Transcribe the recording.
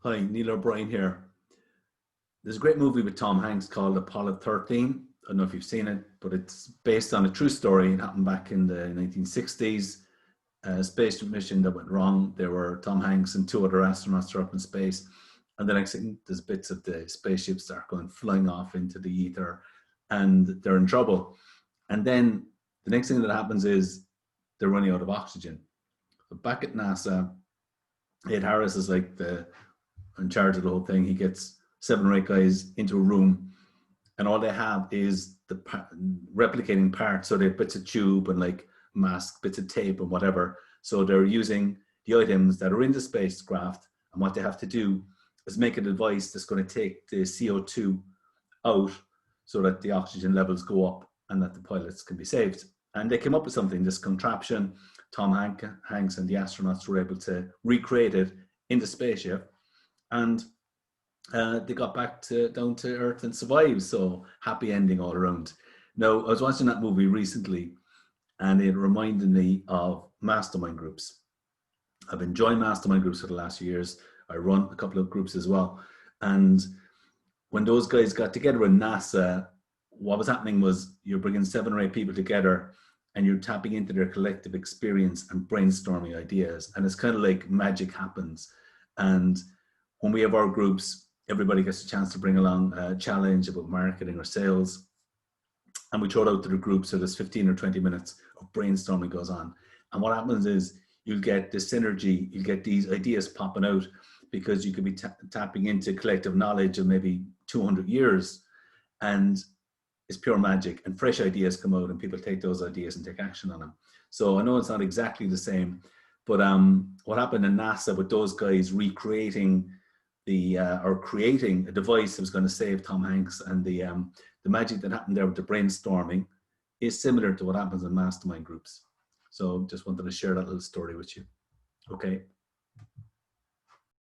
Hi, Neil O'Brien here. There's a great movie with Tom Hanks called Apollo 13. I don't know if you've seen it, but it's based on a true story. It happened back in the 1960s. A space mission that went wrong. There were Tom Hanks and two other astronauts are up in space. And the next thing, there's bits of the spaceship start going flying off into the ether and they're in trouble. And then the next thing that happens is they're running out of oxygen. But back at NASA, Ed Harris is like the in charge of the whole thing. He gets 7 or 8 guys into a room, and all they have is the replicating parts. So they have bits of tube and like mask, bits of tape and whatever. So they're using the items that are in the spacecraft, and what they have to do is make a device that's going to take the CO2 out so that the oxygen levels go up and that the pilots can be saved. And they came up with something, this contraption. Tom Hanks and the astronauts were able to recreate it in the spaceship, and they got back down to earth and survived. So happy ending all around. Now, I was watching that movie recently, and it reminded me of mastermind groups. I've enjoyed mastermind groups for the last few years. I run a couple of groups as well. And when those guys got together in NASA, what was happening was you're bringing 7 or 8 people together and you're tapping into their collective experience and brainstorming ideas. And it's kind of like magic happens. And when we have our groups, everybody gets a chance to bring along a challenge about marketing or sales. And we throw it out to the group. So there's 15 or 20 minutes of brainstorming goes on. And what happens is you'll get this synergy, you'll get these ideas popping out because you could be tapping into collective knowledge of maybe 200 years. And it's pure magic, and fresh ideas come out and people take those ideas and take action on them. So I know it's not exactly the same, but what happened in NASA with those guys recreating or creating a device that was going to save Tom Hanks, and the magic that happened there with the brainstorming is similar to what happens in mastermind groups. So just wanted to share that little story with you. Okay.